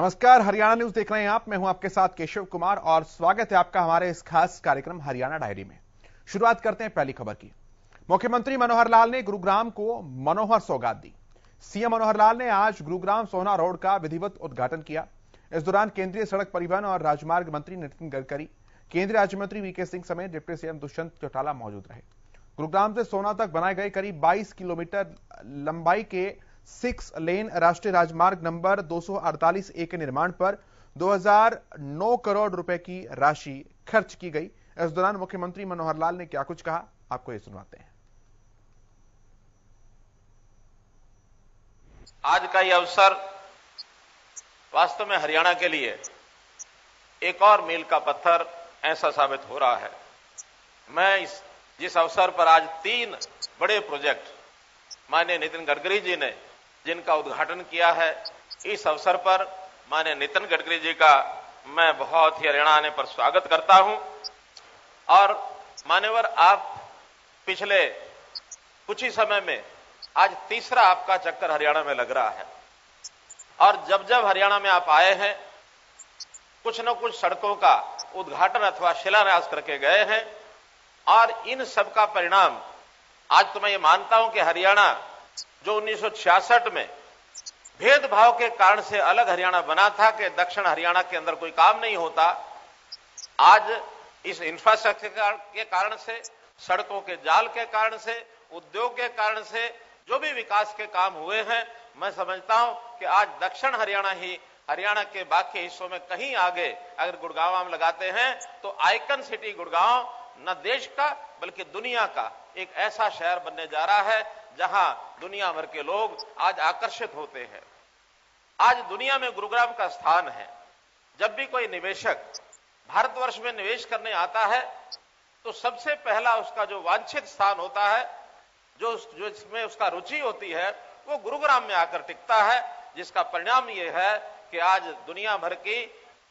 नमस्कार, हरियाणा न्यूज देख रहे हैं आप। मैं हूं आपके साथ केशव कुमार और स्वागत है आपका हमारे इस खास कार्यक्रम हरियाणा डायरी में। शुरुआत करते हैं पहली खबर की। मुख्यमंत्री मनोहर लाल ने गुरुग्राम को मनोहर सौगात दी। सीएम मनोहर लाल ने आज गुरुग्राम सोहना रोड का विधिवत उद्घाटन किया। इस दौरान केंद्रीय सड़क परिवहन और राजमार्ग मंत्री नितिन गडकरी, केंद्रीय राज्य मंत्री वीके सिंह समेत डिप्टी सीएम दुष्यंत चौटाला मौजूद रहे। गुरुग्राम से सोहना तक बनाए गए करीब 22 किलोमीटर लंबाई के 6 लेन राष्ट्रीय राजमार्ग नंबर 248A के निर्माण पर 2009 करोड़ रुपए की राशि खर्च की गई। इस दौरान मुख्यमंत्री मनोहर लाल ने क्या कुछ कहा, आपको ये सुनवाते हैं। आज का यह अवसर वास्तव में हरियाणा के लिए एक और मील का पत्थर ऐसा साबित हो रहा है। मैं जिस अवसर पर आज 3 बड़े प्रोजेक्ट माननीय नितिन गडकरी जी ने जिनका उद्घाटन किया है, इस अवसर पर माननीय नितिन गडकरी जी का मैं बहुत ही हरियाणा आने पर स्वागत करता हूं। और मान्यवर, आप पिछले कुछ ही समय में आज तीसरा आपका चक्कर हरियाणा में लग रहा है और जब जब हरियाणा में आप आए हैं, कुछ न कुछ सड़कों का उद्घाटन अथवा शिलान्यास करके गए हैं। और इन सब का परिणाम आज तो मैं ये मानता हूं कि हरियाणा जो 1966 में भेदभाव के कारण से अलग हरियाणा बना था कि दक्षिण हरियाणा के अंदर कोई काम नहीं होता, आज इस इंफ्रास्ट्रक्चर के कारण से, सड़कों के जाल के कारण से, उद्योग के कारण से जो भी विकास के काम हुए हैं, मैं समझता हूं कि आज दक्षिण हरियाणा ही हरियाणा के बाकी हिस्सों में कहीं आगे। अगर गुड़गांव हम लगाते हैं तो आइकन सिटी गुड़गांव न देश का बल्कि दुनिया का एक ऐसा शहर बनने जा रहा है जहां दुनिया भर के लोग आज आकर्षित होते हैं। आज दुनिया में गुरुग्राम का स्थान है। जब भी कोई निवेशक भारतवर्ष में निवेश करने आता है तो सबसे पहला उसका जो वांछित स्थान होता है, जो इसमें उसका रुचि होती है, वो गुरुग्राम में आकर टिकता है। जिसका परिणाम ये है कि आज दुनिया भर की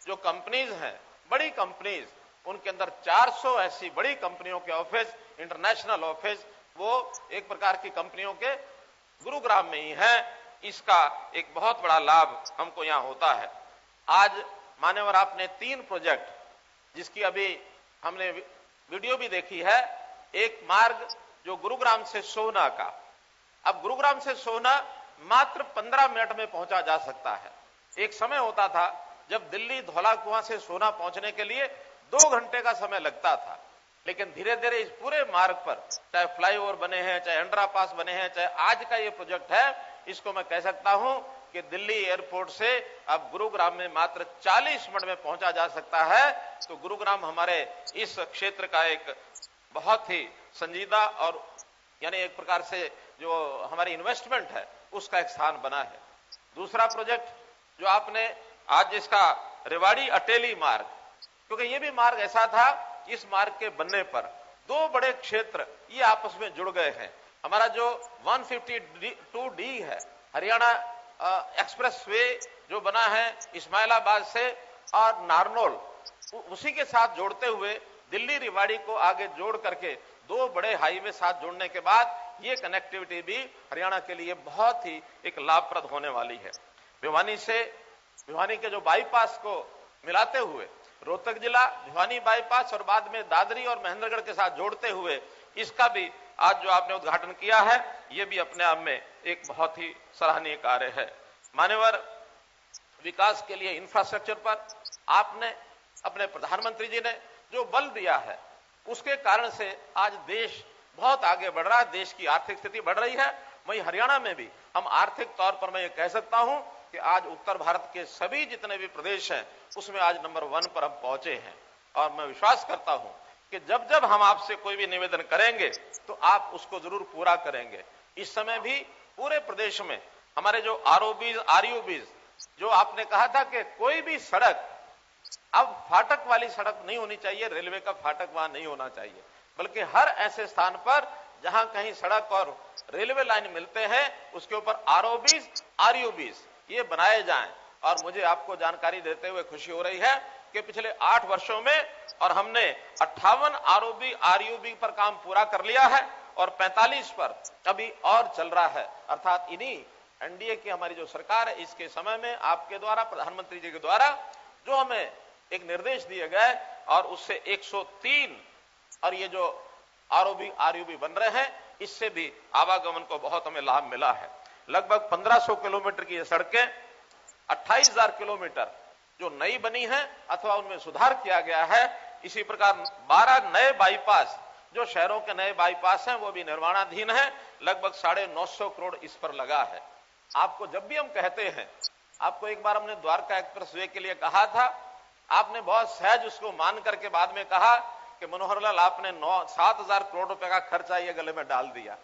जो कंपनीज हैं, बड़ी कंपनीज, उनके अंदर 400 ऐसी बड़ी कंपनियों के ऑफिस, इंटरनेशनल ऑफिस, वो एक प्रकार की कंपनियों के गुरुग्राम में ही है। इसका एक बहुत बड़ा लाभ हमको यहां होता है। आज मान्यवर, आपने 3 प्रोजेक्ट जिसकी अभी हमने वीडियो भी देखी है। एक मार्ग जो गुरुग्राम से सोहना का, अब गुरुग्राम से सोहना मात्र 15 मिनट में पहुंचा जा सकता है। एक समय होता था जब दिल्ली धौलाकुआं से सोहना पहुंचने के लिए 2 घंटे का समय लगता था, लेकिन धीरे धीरे इस पूरे मार्ग पर चाहे फ्लाईओवर बने हैं, चाहे अंडरपास बने हैं, चाहे आज का ये प्रोजेक्ट है, इसको मैं कह सकता हूं कि दिल्ली एयरपोर्ट से अब गुरुग्राम में मात्र 40 मिनट में पहुंचा जा सकता है। तो गुरुग्राम हमारे इस क्षेत्र का एक बहुत ही संजीदा और यानी एक प्रकार से जो हमारी इन्वेस्टमेंट है उसका एक स्थान बना है। दूसरा प्रोजेक्ट जो आपने आज जिसका रेवाड़ी अटेली मार्ग, क्योंकि ये भी मार्ग ऐसा था, इस मार्ग के बनने पर 2 बड़े क्षेत्र ये आपस में जुड़ गए हैं। हमारा जो 152D है, हरियाणा एक्सप्रेस वे जो बना है इस्माइलाबाद से और नारनौल, उसी के साथ जोड़ते हुए दिल्ली रेवाड़ी को आगे जोड़ करके 2 बड़े हाईवे साथ जोड़ने के बाद ये कनेक्टिविटी भी हरियाणा के लिए बहुत ही एक लाभप्रद होने वाली है। भिवानी के जो बाईपास को मिलाते हुए रोहतक जिला, भिवानी बाईपास और बाद में दादरी और महेंद्रगढ़ के साथ जोड़ते हुए इसका भी आज जो आपने उद्घाटन किया है, ये भी अपने आप में एक बहुत ही सराहनीय कार्य है। मान्यवर, विकास के लिए इंफ्रास्ट्रक्चर पर आपने, अपने प्रधानमंत्री जी ने जो बल दिया है, उसके कारण से आज देश बहुत आगे बढ़ रहा है, देश की आर्थिक स्थिति बढ़ रही है। वहीं हरियाणा में भी हम आर्थिक तौर पर मैं ये कह सकता हूं कि आज उत्तर भारत के सभी जितने भी प्रदेश हैं उसमें आज नंबर 1 पर हम पहुंचे हैं। और मैं विश्वास करता हूं कि जब जब हम आपसे कोई भी निवेदन करेंगे तो आप उसको जरूर पूरा करेंगे। इस समय भी पूरे प्रदेश में हमारे जो आरयूबीज जो आपने कहा था कि कोई भी सड़क अब फाटक वाली सड़क नहीं होनी चाहिए, रेलवे का फाटक वहां नहीं होना चाहिए, बल्कि हर ऐसे स्थान पर जहां कहीं सड़क और रेलवे लाइन मिलते हैं उसके ऊपर आरयूबीज ये बनाए जाएं। और मुझे आपको जानकारी देते हुए खुशी हो रही है कि पिछले 8 वर्षों में और हमने 58 आरयूबी पर काम पूरा कर लिया है और 45 पर अभी और चल रहा है। अर्थात इन्हीं एनडीए की हमारी जो सरकार है, इसके समय में आपके द्वारा, प्रधानमंत्री जी के द्वारा जो हमें एक निर्देश दिए गए और उससे 103 और ये जो आरयूबी बन रहे हैं, इससे भी आवागमन को बहुत हमें लाभ मिला है। लगभग 1500 किलोमीटर की ये सड़कें 28,000 किलोमीटर जो नई बनी है अथवा उनमें सुधार किया गया है। इसी प्रकार 12 नए बाईपास, जो शहरों के नए बाईपास हैं, वो भी निर्माणाधीन है। लगभग 950 करोड़ इस पर लगा है। आपको जब भी हम कहते हैं, आपको एक बार हमने द्वारका एक्सप्रेसवे के लिए कहा था, आपने बहुत सहज उसको मान करके बाद में कहा कि मनोहर लाल आपने 7,000 करोड़ रुपए का खर्चा ये गले में डाल दिया।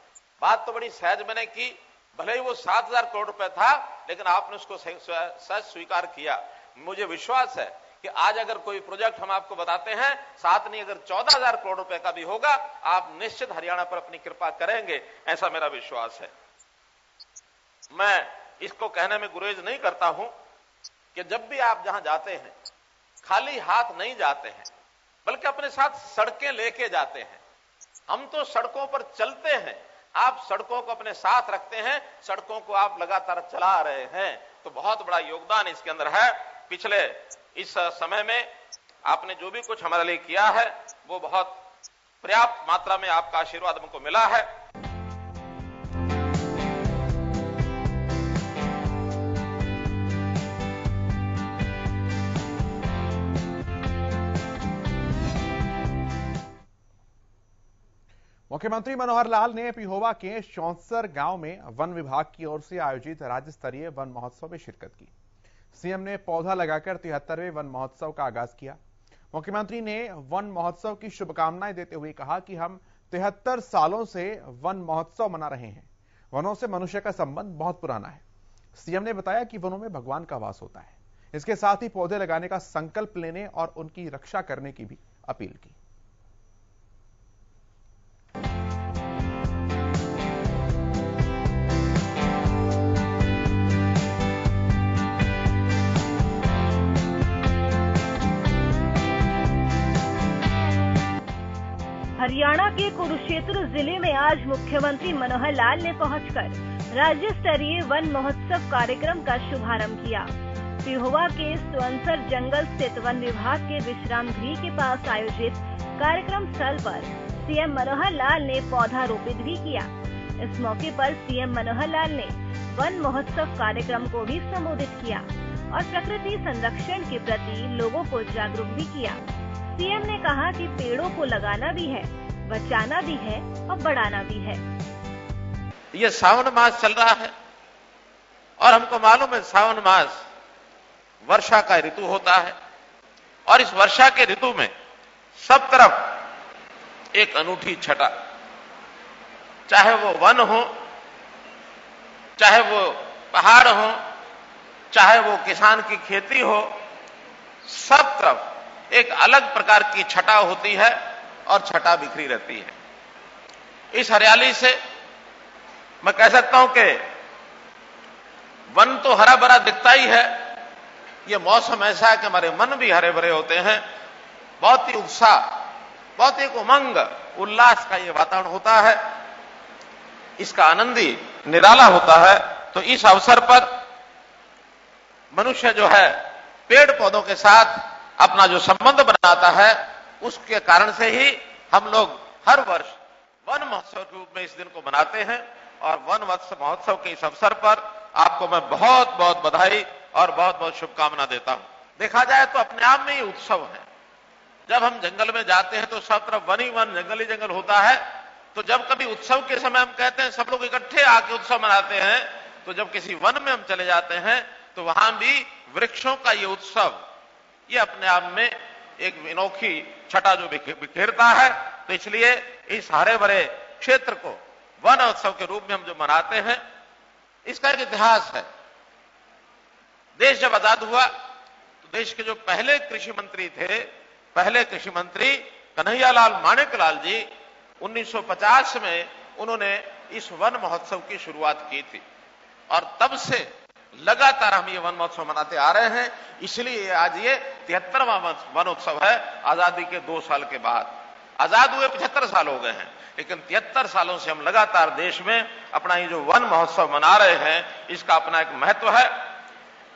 बात तो बड़ी सहज मैंने की, भले ही वो 7,000 करोड़ रुपए था, लेकिन आपने उसको सहज स्वीकार किया। मुझे विश्वास है कि आज अगर कोई प्रोजेक्ट हम आपको बताते हैं, 7 नहीं अगर 14,000 करोड़ रुपए का भी होगा, आप निश्चित हरियाणा पर अपनी कृपा करेंगे, ऐसा मेरा विश्वास है। मैं इसको कहने में गुरेज नहीं करता हूं कि जब भी आप जहां जाते हैं खाली हाथ नहीं जाते हैं, बल्कि अपने साथ सड़कें लेके जाते हैं। हम तो सड़कों पर चलते हैं, आप सड़कों को अपने साथ रखते हैं, सड़कों को आप लगातार चला रहे हैं, तो बहुत बड़ा योगदान इसके अंदर है। पिछले इस समय में आपने जो भी कुछ हमारे लिए किया है, वो बहुत पर्याप्त मात्रा में आपका आशीर्वाद हमको मिला है। मुख्यमंत्री मनोहर लाल ने पिहोवा के चौंसर गांव में वन विभाग की ओर से आयोजित राज्य स्तरीय वन महोत्सव में शिरकत की। सीएम ने पौधा लगाकर 73वें वन महोत्सव का आगाज किया। मुख्यमंत्री ने वन महोत्सव की शुभकामनाएं देते हुए कहा कि हम 73 सालों से वन महोत्सव मना रहे हैं। वनों से मनुष्य का संबंध बहुत पुराना है। सीएम ने बताया कि वनों में भगवान का वास होता है। इसके साथ ही पौधे लगाने का संकल्प लेने और उनकी रक्षा करने की भी अपील की। हरियाणा के कुरुक्षेत्र जिले में आज मुख्यमंत्री मनोहर लाल ने पहुंचकर राज्य स्तरीय वन महोत्सव कार्यक्रम का शुभारंभ किया। पिहोवा के चौंसर जंगल स्थित वन विभाग के विश्राम गृह के पास आयोजित कार्यक्रम स्थल पर सीएम मनोहर लाल ने पौधा रोपित भी किया। इस मौके पर सीएम मनोहर लाल ने वन महोत्सव कार्यक्रम को भी संबोधित किया और प्रकृति संरक्षण के प्रति लोगों को जागरूक भी किया। सीएम ने कहा कि पेड़ों को लगाना भी है, बचाना भी है और बढ़ाना भी है। ये सावन मास चल रहा है और हमको मालूम है सावन मास वर्षा का ऋतु होता है और इस वर्षा के ऋतु में सब तरफ एक अनूठी छटा, चाहे वो वन हो, चाहे वो पहाड़ हो, चाहे वो किसान की खेती हो, सब तरफ एक अलग प्रकार की छटा होती है और छटा बिखरी रहती है। इस हरियाली से मैं कह सकता हूं कि वन तो हरा भरा दिखता ही है, ये मौसम ऐसा है कि हमारे मन भी हरे भरे होते हैं। बहुत ही उत्साह, बहुत ही उमंग उल्लास का ये वातावरण होता है, इसका आनंद ही निराला होता है। तो इस अवसर पर मनुष्य जो है पेड़ पौधों के साथ अपना जो संबंध बनाता है, उसके कारण से ही हम लोग हर वर्ष वन महोत्सव के रूप में इस दिन को मनाते हैं। और वन महोत्सव के इस अवसर पर आपको मैं बहुत बहुत बधाई और बहुत बहुत शुभकामना देता हूं। देखा जाए तो अपने आप में ही उत्सव है। जब हम जंगल में जाते हैं तो सब तरफ वन ही वन, जंगल ही जंगल होता है। तो जब कभी उत्सव के समय हम कहते हैं सब लोग इकट्ठे आके उत्सव मनाते हैं, तो जब किसी वन में हम चले जाते हैं तो वहां भी वृक्षों का ये उत्सव, ये अपने आप में एक अनोखी छटा जो बिखेरता है। तो इसलिए इस हरे भरे क्षेत्र को वन उत्सव के रूप में हम जो मनाते हैं, इसका एक इतिहास है। देश जब आजाद हुआ तो देश के जो पहले कृषि मंत्री थे, पहले कृषि मंत्री कन्हैयालाल माणिकलाल जी 1950 में उन्होंने इस वन महोत्सव की शुरुआत की थी और तब से लगातार हम ये वन महोत्सव मनाते आ रहे हैं। इसलिए आज ये 73वां वन उत्सव है, आजादी के 2 साल के बाद। आजाद हुए 75 साल हो गए हैं, लेकिन 73 सालों से हम लगातार देश में अपना ये जो वन महोत्सव मना रहे हैं, इसका अपना एक महत्व है।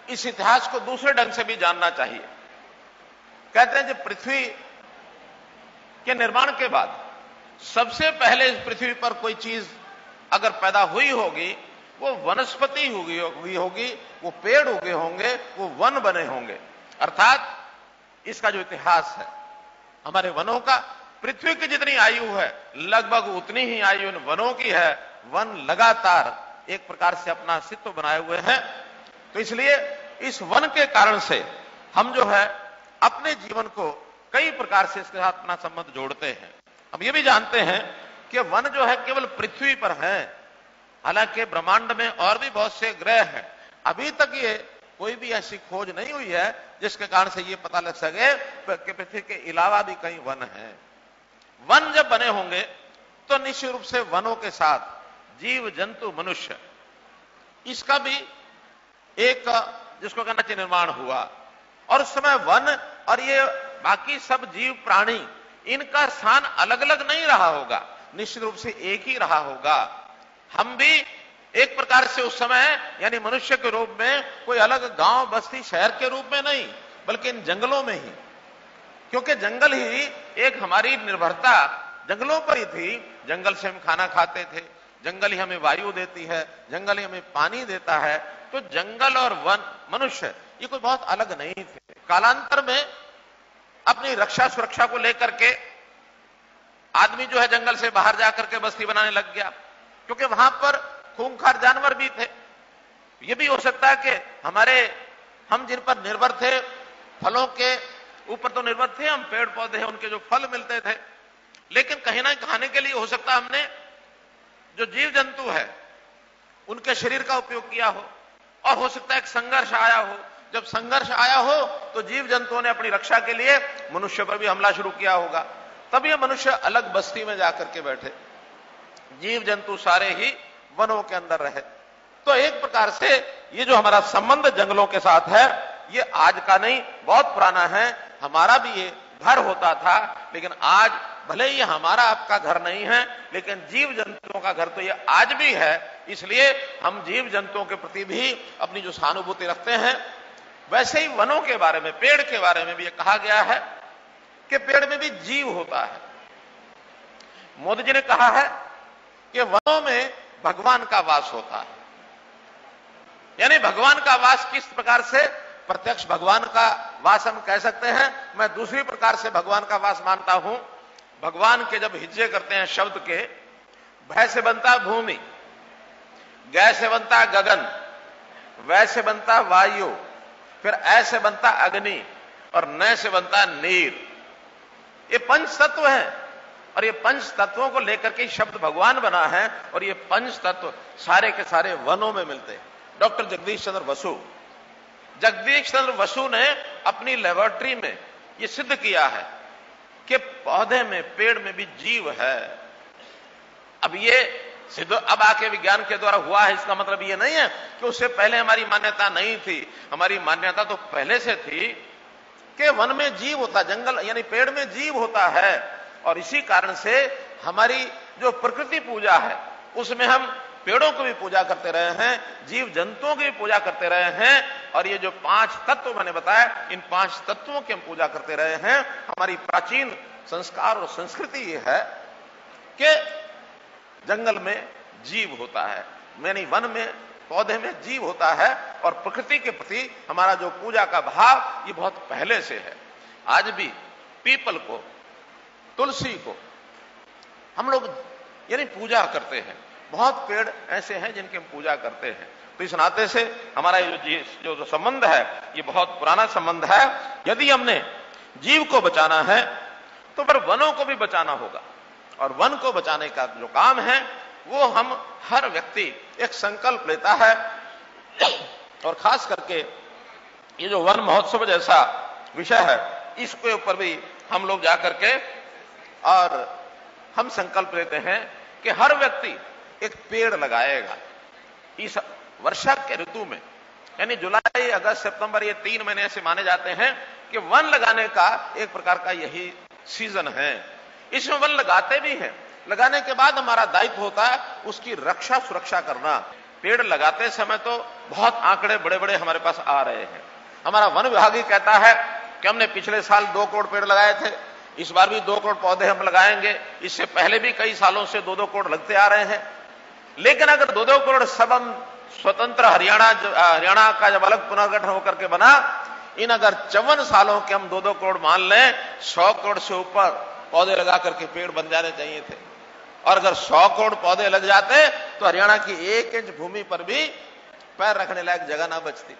इस इतिहास को दूसरे ढंग से भी जानना चाहिए। कहते हैं जब पृथ्वी के निर्माण के बाद सबसे पहले इस पृथ्वी पर कोई चीज अगर पैदा हुई होगी, वो वनस्पति हुई होगी, वो पेड़ उगे होंगे, वो वन बने होंगे। अर्थात इसका जो इतिहास है हमारे वनों का, पृथ्वी की जितनी आयु है लगभग उतनी ही आयु इन वनों की है। वन लगातार एक प्रकार से अपना अस्तित्व बनाए हुए हैं। तो इसलिए इस वन के कारण से हम जो है अपने जीवन को कई प्रकार से इसके साथ अपना संबंध जोड़ते हैं। हम ये भी जानते हैं कि वन जो है केवल पृथ्वी पर है, हालांकि ब्रह्मांड में और भी बहुत से ग्रह हैं। अभी तक ये कोई भी ऐसी खोज नहीं हुई है जिसके कारण से ये पता लग सके कि पृथ्वी के अलावा भी कहीं वन है। वन जब बने होंगे तो निश्चित रूप से वनों के साथ जीव जंतु मनुष्य, इसका भी एक जिसको कहना चाहिए निर्माण हुआ। और उस समय वन और ये बाकी सब जीव प्राणी, इनका स्थान अलग अलग नहीं रहा होगा, निश्चित रूप से एक ही रहा होगा। हम भी एक प्रकार से उस समय यानी मनुष्य के रूप में कोई अलग गांव बस्ती शहर के रूप में नहीं, बल्कि इन जंगलों में ही, क्योंकि जंगल ही एक हमारी निर्भरता जंगलों पर ही थी। जंगल से हम खाना खाते थे, जंगल ही हमें वायु देती है, जंगल ही हमें पानी देता है। तो जंगल और वन मनुष्य ये कोई बहुत अलग नहीं थे। कालांतर में अपनी रक्षा सुरक्षा को लेकर के आदमी जो है जंगल से बाहर जाकर के बस्ती बनाने लग गया, क्योंकि वहां पर खूंखार जानवर भी थे। यह भी हो सकता है कि हम जिन पर निर्भर थे, फलों के ऊपर तो निर्भर थे हम, पेड़ पौधे हैं उनके जो फल मिलते थे, लेकिन कहीं ना खाने के लिए हो सकता है हमने जो जीव जंतु है उनके शरीर का उपयोग किया हो, और हो सकता है एक संघर्ष आया हो। जब संघर्ष आया हो तो जीव जंतुओं ने अपनी रक्षा के लिए मनुष्य पर भी हमला शुरू किया होगा, तब ये मनुष्य अलग बस्ती में जाकर के बैठे, जीव जंतु सारे ही वनों के अंदर रहे। तो एक प्रकार से ये जो हमारा संबंध जंगलों के साथ है, ये आज का नहीं, बहुत पुराना है। हमारा भी ये घर होता था, लेकिन आज भले ही हमारा आपका घर नहीं है, लेकिन जीव जंतुओं का घर तो ये आज भी है। इसलिए हम जीव जंतुओं के प्रति भी अपनी जो सहानुभूति रखते हैं। वैसे ही वनों के बारे में, पेड़ के बारे में भी ये कहा गया है कि पेड़ में भी जीव होता है। मोदी जी ने कहा है कि वनों में भगवान का वास होता है। यानी भगवान का वास किस प्रकार से, प्रत्यक्ष भगवान का वास हम कह सकते हैं। मैं दूसरी प्रकार से भगवान का वास मानता हूं। भगवान के जब हिज्जे करते हैं शब्द के, भय से बनता भूमि, गै से बनता गगन, वै से बनता वायु, फिर ऐसे बनता अग्नि, और न से बनता नीर। ये पंच तत्व हैं, और ये पंच तत्वों को लेकर के शब्द भगवान बना है, और ये पंच तत्व सारे के सारे वनों में मिलते हैं। डॉक्टर जगदीश चंद्र बसु ने अपनी लेबोरेटरी में ये सिद्ध किया है कि पौधे में, पेड़ में भी जीव है। अब ये सिद्ध अब आके विज्ञान के द्वारा हुआ है, इसका मतलब ये नहीं है कि उससे पहले हमारी मान्यता नहीं थी। हमारी मान्यता तो पहले से थी कि वन में जीव होता, जंगल यानी पेड़ में जीव होता है। और इसी कारण से हमारी जो प्रकृति पूजा है उसमें हम पेड़ों को भी पूजा करते रहे हैं, जीव जंतुओं की भी पूजा करते रहे हैं। और ये जो 5 तत्व मैंने बताया, इन 5 तत्वों की हम पूजा करते रहे हैं। हमारी प्राचीन संस्कार और संस्कृति ये है कि जंगल में जीव होता है, यानी वन में, पौधे में जीव होता है। और प्रकृति के प्रति हमारा जो पूजा का भाव ये बहुत पहले से है। आज भी पीपल को, तुलसी को हम लोग यानी पूजा करते हैं। बहुत पेड़ ऐसे हैं जिनकी हम पूजा करते हैं। तो इस नाते से हमारा जो संबंध है ये बहुत पुराना संबंध है। यदि हमने जीव को बचाना है तो फिर वनों को भी बचाना होगा। और वन को बचाने का जो काम है वो हम हर व्यक्ति एक संकल्प लेता है। और खास करके ये जो वन महोत्सव जैसा विषय है, इसके ऊपर भी हम लोग जाकर के और हम संकल्प लेते हैं कि हर व्यक्ति एक पेड़ लगाएगा। इस वर्षा के ऋतु में, यानी जुलाई, अगस्त, सितंबर, ये 3 महीने ऐसे माने जाते हैं कि वन लगाने का एक प्रकार का यही सीजन है। इसमें वन लगाते भी हैं, लगाने के बाद हमारा दायित्व होता है उसकी रक्षा सुरक्षा करना। पेड़ लगाते समय तो बहुत आंकड़े बड़े बड़े हमारे पास आ रहे हैं। हमारा वन विभाग ही कहता है कि हमने पिछले साल 2 करोड़ पेड़ लगाए थे, इस बार भी 2 करोड़ पौधे हम लगाएंगे। इससे पहले भी कई सालों से 2-2 करोड़ लगते आ रहे हैं। लेकिन अगर 2-2 करोड़ सब हम स्वतंत्र हरियाणा का जब अलग पुनर्गठन होकर के बना, इन अगर 54 सालों के हम 2-2 करोड़ मान लें, 100 करोड़ से ऊपर पौधे लगा करके पेड़ बन जाने चाहिए थे। और अगर 100 करोड़ पौधे लग जाते तो हरियाणा की 1 इंच भूमि पर भी पैर रखने लायक जगह ना बचती।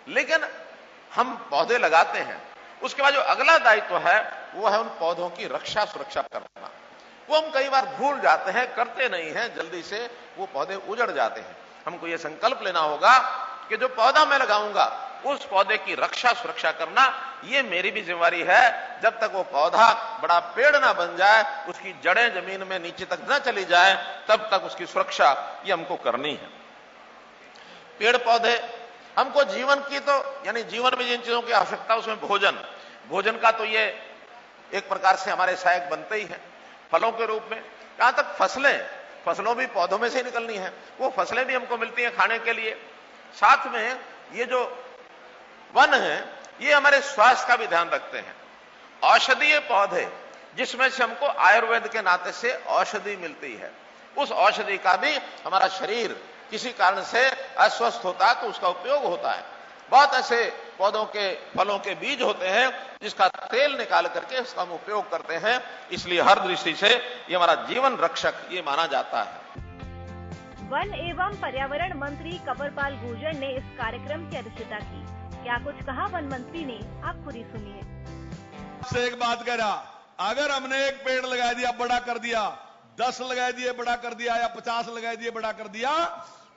लेकिन हम पौधे लगाते हैं, उसके बाद जो अगला दायित्व है वो है उन पौधों की रक्षा सुरक्षा करना। वो हम कई बार भूल जाते हैं, करते नहीं हैं, जल्दी से वो पौधे उजड़ जाते हैं। हमको ये संकल्प लेना होगा कि जो पौधा मैं लगाऊंगा उस पौधे की रक्षा सुरक्षा करना ये मेरी भी जिम्मेवारी है। जब तक वो पौधा बड़ा पेड़ ना बन जाए, उसकी जड़ें जमीन में नीचे तक ना चली जाए, तब तक उसकी सुरक्षा ये हमको करनी है। पेड़ पौधे हमको जीवन की तो यानी जीवन में जिन चीजों की आवश्यकता, उसमें भोजन का तो ये एक प्रकार से हमारे सहायक बनते ही हैं। फलों के रूप में यहां तक फसलों भी पौधों में से ही निकलनी है, वो फसलें भी हमको मिलती हैं खाने के लिए। साथ में ये जो वन है ये हमारे स्वास्थ्य का भी ध्यान रखते हैं। औषधीय पौधे जिसमें से हमको आयुर्वेद के नाते से औषधि मिलती है, उस औषधि का भी हमारा शरीर किसी कारण से अस्वस्थ होता है तो उसका उपयोग होता है। बहुत ऐसे पौधों के फलों के बीज होते हैं जिसका तेल निकाल करके उसका हम उपयोग करते हैं। इसलिए हर दृष्टि से ये हमारा जीवन रक्षक ये माना जाता है। वन एवं पर्यावरण मंत्री कंवरपाल गुर्जर ने इस कार्यक्रम की अध्यक्षता की। क्या कुछ कहा वन मंत्री ने, आप खुद ही सुनिए। आपसे एक बात कह रहा, अगर हमने एक पेड़ लगा दिया बड़ा कर दिया, 10 लगा दिए बड़ा कर दिया, या 50 लगा दिए बड़ा कर दिया,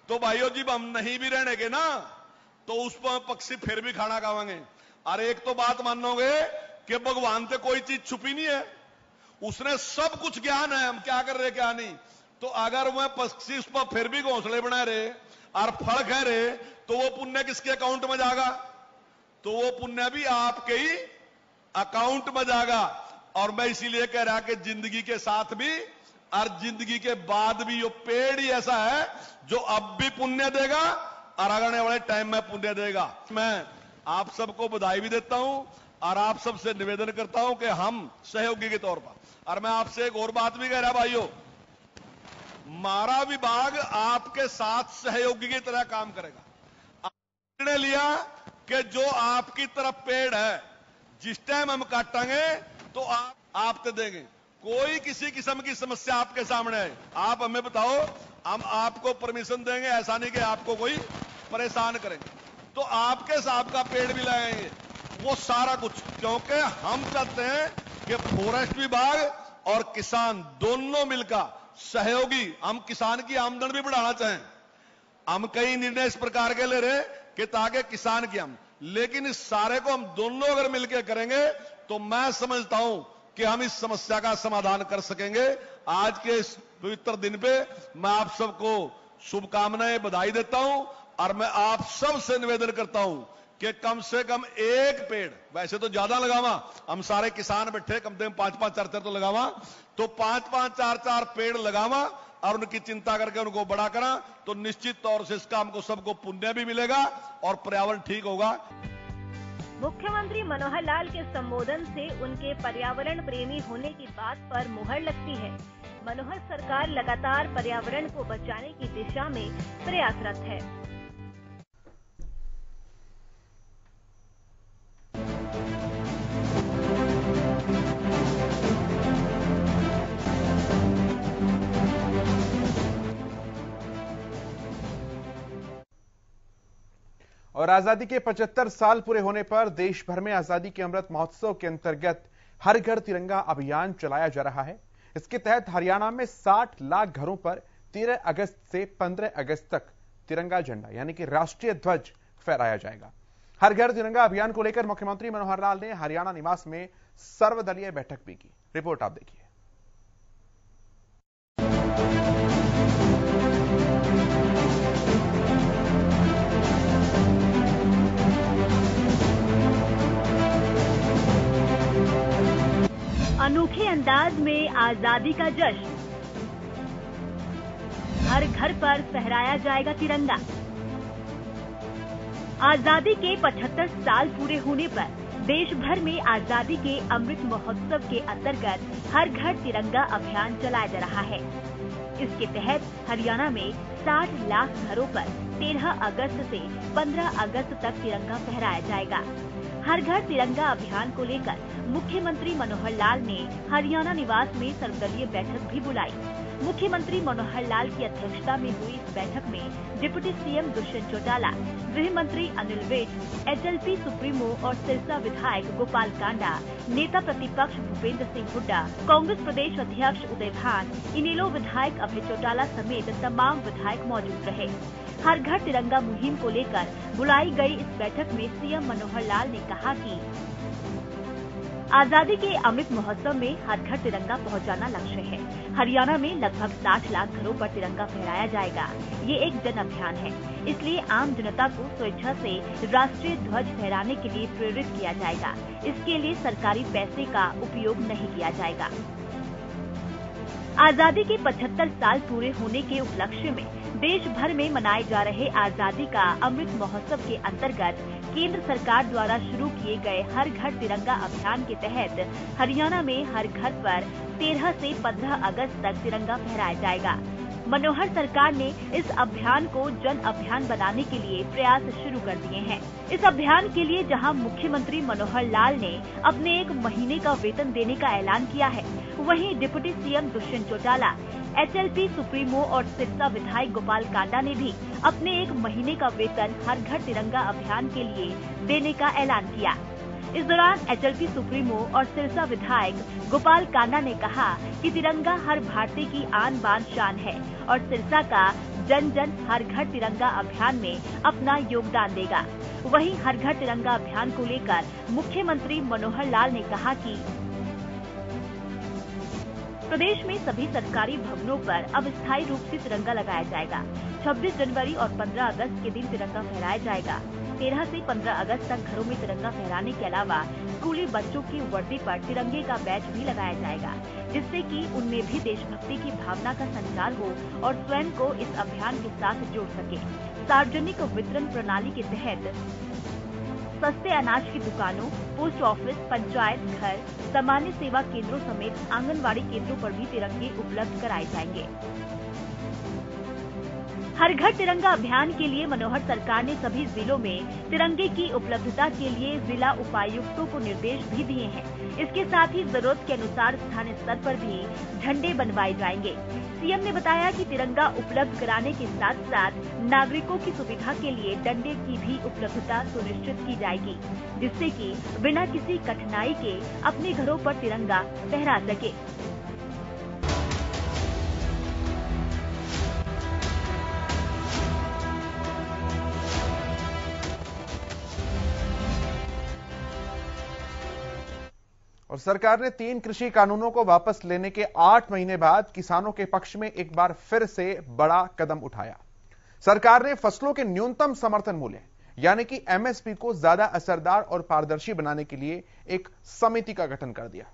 तो भाइयों जी हम नहीं भी रहेंगे ना तो उस पर पक्षी फिर भी खाना खाएंगे। अरे एक तो बात मानोगे कि भगवान से कोई चीज छुपी नहीं है, उसने सब कुछ ज्ञान है, हम क्या कर रहे क्या नहीं। तो अगर वह पक्षी उस पर फिर भी घोंसले बना रहे और फल खा रहे तो वो पुण्य किसके अकाउंट में जाएगा? तो वो पुण्य भी आपके ही अकाउंट में जाएगा। और मैं इसीलिए कह रहा कि जिंदगी के साथ भी और जिंदगी के बाद भी ये पेड़ ही ऐसा है जो अब भी पुण्य देगा और आने वाले टाइम में पुण्य देगा। मैं आप सबको बधाई भी देता हूं और आप सबसे निवेदन करता हूं कि हम सहयोगी के तौर पर, और मैं आपसे एक और बात भी कह रहा भाइयों, हमारा विभाग आपके साथ सहयोगी की तरह काम करेगा। आपने लिया कि जो आपकी तरफ पेड़ है जिस टाइम हम काटेंगे तो आप तो देंगे। कोई किसी किस्म की समस्या आपके सामने है, आप हमें बताओ, हम आपको परमिशन देंगे। ऐसा नहीं कि आपको कोई परेशान करेंगे। तो आपके हिसाब का पेड़ भी लगाएंगे, वो सारा कुछ, क्योंकि हम चाहते हैं कि फॉरेस्ट विभाग और किसान दोनों मिलकर सहयोगी, हम किसान की आमदन भी बढ़ाना चाहें। हम कई निर्णय इस प्रकार के ले रहे कि ताकि किसान की लेकिन इस सारे को हम दोनों अगर मिलकर करेंगे तो मैं समझता हूं कि हम इस समस्या का समाधान कर सकेंगे। आज के इस पवित्र दिन पे मैं आप सबको शुभकामनाएं, बधाई देता हूं और मैं आप सब से निवेदन करता हूं कि कम से कम एक पेड़, वैसे तो ज्यादा लगावा, हम सारे किसान बैठे कम से कम 5-5, 4-4 तो लगावा, तो 5-5, 4-4 पेड़ लगावा और उनकी चिंता करके उनको बड़ा करा तो निश्चित तौर से इस काम को सबको पुण्य भी मिलेगा और पर्यावरण ठीक होगा। मुख्यमंत्री मनोहर लाल के संबोधन से उनके पर्यावरण प्रेमी होने की बात पर मुहर लगती है। मनोहर सरकार लगातार पर्यावरण को बचाने की दिशा में प्रयासरत है। और आजादी के 75 साल पूरे होने पर देश भर में आजादी के अमृत महोत्सव के अंतर्गत हर घर तिरंगा अभियान चलाया जा रहा है। इसके तहत हरियाणा में 60 लाख घरों पर 13 अगस्त से 15 अगस्त तक तिरंगा झंडा यानी कि राष्ट्रीय ध्वज फहराया जाएगा। हर घर तिरंगा अभियान को लेकर मुख्यमंत्री मनोहर लाल ने हरियाणा निवास में सर्वदलीय बैठक भी की। रिपोर्ट आप देखिए। अनोखे अंदाज में आजादी का जश्न, हर घर पर फहराया जाएगा तिरंगा। आजादी के 75 साल पूरे होने पर देश भर में आजादी के अमृत महोत्सव के अंतर्गत हर घर तिरंगा अभियान चलाया जा रहा है। इसके तहत हरियाणा में 60 लाख घरों पर 13 अगस्त से 15 अगस्त तक तिरंगा फहराया जाएगा। हर घर तिरंगा अभियान को लेकर मुख्यमंत्री मनोहर लाल ने हरियाणा निवास में सर्वदलीय बैठक भी बुलाई। मुख्यमंत्री मनोहर लाल की अध्यक्षता में हुई इस बैठक में डिप्टी सीएम दुष्यंत चौटाला, गृह मंत्री अनिल विज, एचएलपी सुप्रीमो और सिरसा विधायक गोपाल कांडा, नेता प्रतिपक्ष भूपेंद्र सिंह हुड्डा, कांग्रेस प्रदेश अध्यक्ष उदय भान, इनेलो विधायक अभय चौटाला समेत तमाम विधायक मौजूद रहे। हर घर तिरंगा मुहिम को लेकर बुलाई गई इस बैठक में सीएम मनोहर लाल ने कहा कि आजादी के अमृत महोत्सव में हर घर तिरंगा पहुंचाना लक्ष्य है। हरियाणा में लगभग 60 लाख घरों पर तिरंगा फहराया जाएगा। ये एक जन अभियान है, इसलिए आम जनता को स्वेच्छा से राष्ट्रीय ध्वज फहराने के लिए प्रेरित किया जाएगा। इसके लिए सरकारी पैसे का उपयोग नहीं किया जाएगा। आजादी के 75 साल पूरे होने के उपलक्ष्य में देश भर में मनाए जा रहे आजादी का अमृत महोत्सव के अंतर्गत केंद्र सरकार द्वारा शुरू किए गए हर घर तिरंगा अभियान के तहत हरियाणा में हर घर पर 13 से 15 अगस्त तक तिरंगा फहराया जाएगा। मनोहर सरकार ने इस अभियान को जन अभियान बनाने के लिए प्रयास शुरू कर दिए हैं। इस अभियान के लिए जहां मुख्यमंत्री मनोहर लाल ने अपने 1 महीने का वेतन देने का ऐलान किया है, वहीं deputy CM Dushyant Chautala, HLP supremo और सिरसा विधायक गोपाल कांडा ने भी अपने 1 महीने का वेतन हर घर तिरंगा अभियान के लिए देने का ऐलान किया। इस दौरान एचएलपी सुप्रीमो और सिरसा विधायक गोपाल कांडा ने कहा कि तिरंगा हर भारतीय की आन बान शान है और सिरसा का जन जन हर घर तिरंगा अभियान में अपना योगदान देगा। वहीं हर घर तिरंगा अभियान को लेकर मुख्यमंत्री मनोहर लाल ने कहा कि प्रदेश में सभी सरकारी भवनों पर अब स्थायी रूप से तिरंगा लगाया जाएगा। 26 जनवरी और 15 अगस्त के दिन तिरंगा फहराया जाएगा। 13 से 15 अगस्त तक घरों में तिरंगा फहराने के अलावा स्कूली बच्चों की वर्दी पर तिरंगे का बैच भी लगाया जाएगा, जिससे कि उनमें भी देशभक्ति की भावना का संचार हो और स्वयं को इस अभियान के साथ जोड़ सके। सार्वजनिक वितरण प्रणाली के तहत सस्ते अनाज की दुकानों, पोस्ट ऑफिस, पंचायत घर, सामान्य सेवा केंद्रों समेत आंगनवाड़ी केंद्रों पर भी तिरंगे उपलब्ध कराए जाएंगे। हर घर तिरंगा अभियान के लिए मनोहर सरकार ने सभी जिलों में तिरंगे की उपलब्धता के लिए जिला उपायुक्तों को निर्देश भी दिए हैं। इसके साथ ही जरूरत के अनुसार स्थानीय स्तर पर भी झंडे बनवाए जाएंगे। सीएम ने बताया कि तिरंगा उपलब्ध कराने के साथ साथ नागरिकों की सुविधा के लिए डंडे की भी उपलब्धता सुनिश्चित की जाएगी, जिससे कि बिना किसी कठिनाई के अपने घरों पर तिरंगा फहरा सके। और सरकार ने 3 कृषि कानूनों को वापस लेने के 8 महीने बाद किसानों के पक्ष में एक बार फिर से बड़ा कदम उठाया। सरकार ने फसलों के न्यूनतम समर्थन मूल्य यानी कि एमएसपी को ज्यादा असरदार और पारदर्शी बनाने के लिए एक समिति का गठन कर दिया।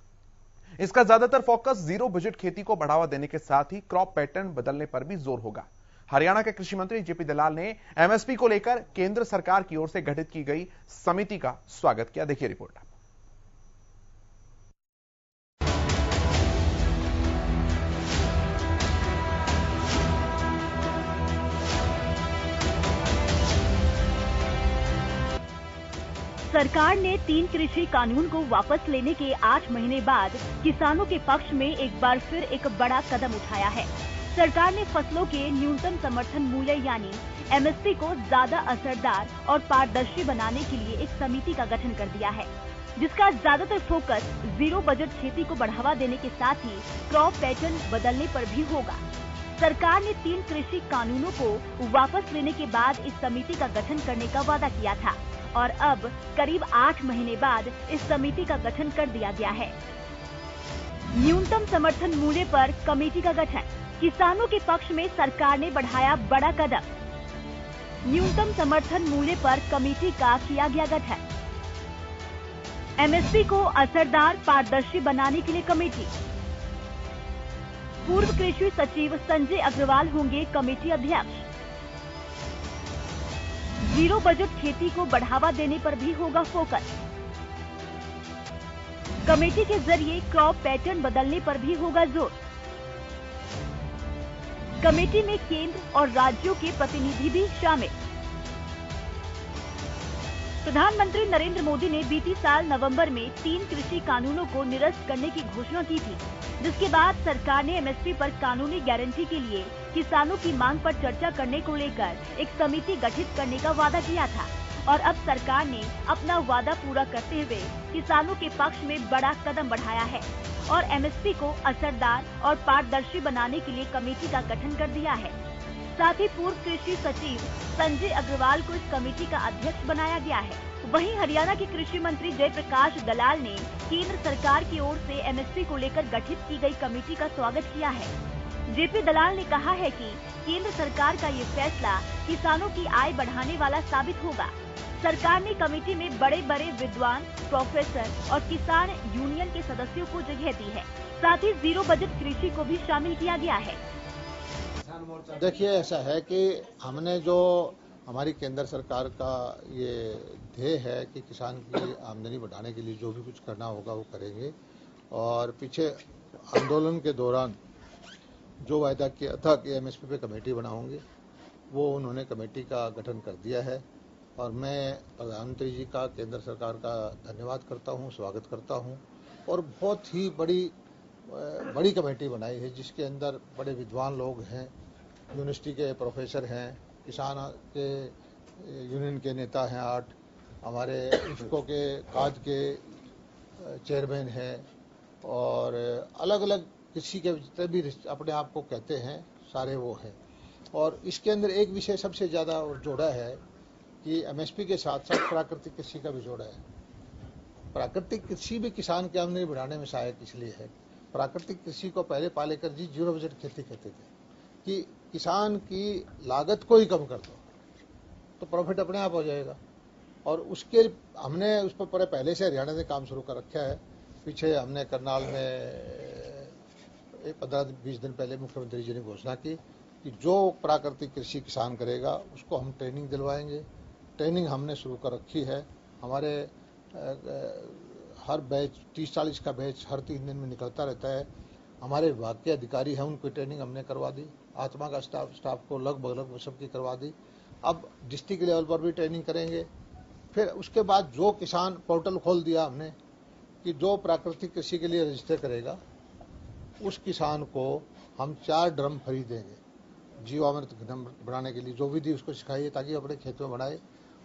इसका ज्यादातर फोकस जीरो बजट खेती को बढ़ावा देने के साथ ही क्रॉप पैटर्न बदलने पर भी जोर होगा। हरियाणा के कृषि मंत्री जेपी दलाल ने एमएसपी को लेकर केंद्र सरकार की ओर से गठित की गई समिति का स्वागत किया। देखिए रिपोर्ट। सरकार ने 3 कृषि कानून को वापस लेने के 8 महीने बाद किसानों के पक्ष में एक बार फिर एक बड़ा कदम उठाया है। सरकार ने फसलों के न्यूनतम समर्थन मूल्य यानी एमएसपी को ज्यादा असरदार और पारदर्शी बनाने के लिए एक समिति का गठन कर दिया है, जिसका ज्यादातर फोकस जीरो बजट खेती को बढ़ावा देने के साथ ही क्रॉप पैटर्न बदलने पर भी होगा। सरकार ने 3 कृषि कानूनों को वापस लेने के बाद इस समिति का गठन करने का वादा किया था और अब करीब 8 महीने बाद इस समिति का गठन कर दिया गया है। न्यूनतम समर्थन मूल्य पर कमेटी का गठन, किसानों के पक्ष में सरकार ने बढ़ाया बड़ा कदम। न्यूनतम समर्थन मूल्य पर कमेटी का किया गया गठन। एमएसपी को असरदार पारदर्शी बनाने के लिए कमेटी। पूर्व कृषि सचिव संजय अग्रवाल होंगे कमेटी अध्यक्ष। जीरो बजट खेती को बढ़ावा देने पर भी होगा फोकस। कमेटी के जरिए क्रॉप पैटर्न बदलने पर भी होगा जोर। कमेटी में केंद्र और राज्यों के प्रतिनिधि भी शामिल। प्रधानमंत्री नरेंद्र मोदी ने बीती साल नवंबर में 3 कृषि कानूनों को निरस्त करने की घोषणा की थी, जिसके बाद सरकार ने एमएसपी पर कानूनी गारंटी के लिए किसानों की मांग पर चर्चा करने को लेकर एक समिति गठित करने का वादा किया था और अब सरकार ने अपना वादा पूरा करते हुए किसानों के पक्ष में बड़ा कदम बढ़ाया है और एमएसपी को असरदार और पारदर्शी बनाने के लिए कमेटी का गठन कर दिया है। साथ ही पूर्व कृषि सचिव संजय अग्रवाल को इस कमेटी का अध्यक्ष बनाया गया है। वहीं हरियाणा के कृषि मंत्री जयप्रकाश दलाल ने केंद्र सरकार की ओर से एमएसपी को लेकर गठित की गई कमेटी का स्वागत किया है। जेपी दलाल ने कहा है कि केंद्र सरकार का ये फैसला किसानों की आय बढ़ाने वाला साबित होगा। सरकार ने कमेटी में बड़े बड़े विद्वान, प्रोफेसर और किसान यूनियन के सदस्यों को जगह दी है। साथ ही जीरो बजट कृषि को भी शामिल किया गया है। देखिए, ऐसा है कि हमने जो हमारी केंद्र सरकार का ये ध्येय है कि किसान की आमदनी बढ़ाने के लिए जो भी कुछ करना होगा वो करेंगे और पीछे आंदोलन के दौरान जो वायदा किया था कि एमएसपी पे कमेटी बनाऊंगे, वो उन्होंने कमेटी का गठन कर दिया है और मैं प्रधानमंत्री जी का, केंद्र सरकार का धन्यवाद करता हूँ, स्वागत करता हूँ और बहुत ही बड़ी कमेटी बनाई है जिसके अंदर बड़े विद्वान लोग हैं, यूनिवर्सिटी के प्रोफेसर हैं, किसान के यूनियन के नेता हैं 8, हमारे इफ्को के काज के चेयरमैन हैं और अलग अलग कृषि के जितने भी अपने आप को कहते हैं सारे वो हैं। और इसके अंदर एक विषय सबसे ज़्यादा और जोड़ा है कि एमएसपी के साथ साथ प्राकृतिक कृषि का भी जोड़ा है। प्राकृतिक कृषि भी किसान की आमदनी बढ़ाने में सहायक इसलिए है। प्राकृतिक कृषि को पहले पालेकर जी जीरो बजट खेती कहते थे कि किसान की लागत को ही कम कर दो तो प्रॉफिट अपने आप हो जाएगा और उसके हमने उस पर पहले से हरियाणा ने काम शुरू कर रखा है। पीछे हमने करनाल में 15-20 दिन पहले मुख्यमंत्री जी ने घोषणा की कि जो प्राकृतिक कृषि किसान करेगा उसको हम ट्रेनिंग दिलवाएंगे। ट्रेनिंग हमने शुरू कर रखी है। हमारे हर बैच 30-40 का बैच हर 3 दिन में निकलता रहता है। हमारे विभाग के अधिकारी हैं, उनको ट्रेनिंग हमने करवा दी। आत्मा का स्टाफ को लगभग सबकी करवा दी। अब डिस्ट्रिक्ट लेवल पर भी ट्रेनिंग करेंगे। फिर उसके बाद जो किसान पोर्टल खोल दिया हमने कि जो प्राकृतिक कृषि के लिए रजिस्टर करेगा उस किसान को हम 4 ड्रम फ्री देंगे जीवामृत बनाने के लिए। जो विधि उसको सिखाइए ताकि अपने खेतों में बनाए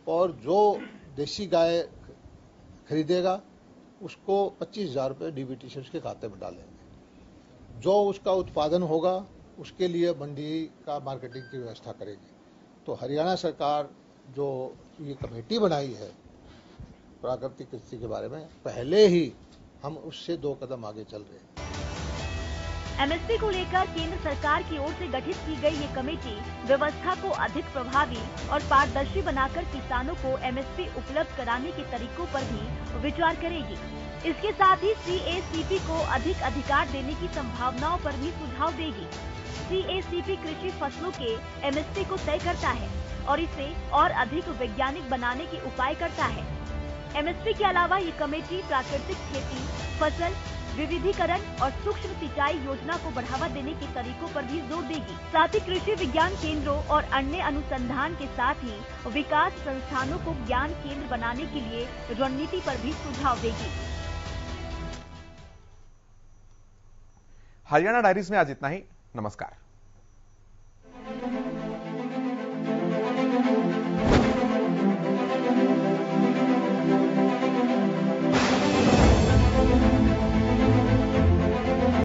और जो देसी गाय खरीदेगा उसको 25,000 रुपये डीबीटी से उसके खाते में डालेंगे। जो उसका उत्पादन होगा उसके लिए मंडी का मार्केटिंग की व्यवस्था करेगी। तो हरियाणा सरकार जो ये कमेटी बनाई है प्राकृतिक कृषि के बारे में, पहले ही हम उससे 2 कदम आगे चल रहे हैं। एमएसपी को लेकर केंद्र सरकार की ओर से गठित की गई ये कमेटी व्यवस्था को अधिक प्रभावी और पारदर्शी बनाकर किसानों को एमएसपी उपलब्ध कराने के तरीकों पर भी विचार करेगी। इसके साथ ही सीएसीपी को अधिक अधिकार देने की संभावनाओं पर भी सुझाव देगी। सीएसीपी कृषि फसलों के एमएसपी को तय करता है और इसे और अधिक वैज्ञानिक बनाने के उपाय करता है। एमएसपी के अलावा ये कमेटी प्राकृतिक खेती, फसल विविधीकरण और सूक्ष्म सिंचाई योजना को बढ़ावा देने के तरीकों पर भी जोर देगी। साथ ही कृषि विज्ञान केंद्रों और अन्य अनुसंधान के साथ ही विकास संस्थानों को ज्ञान केंद्र बनाने के लिए रणनीति पर भी सुझाव देगी। हरियाणा डायरीज में आज इतना ही। नमस्कार।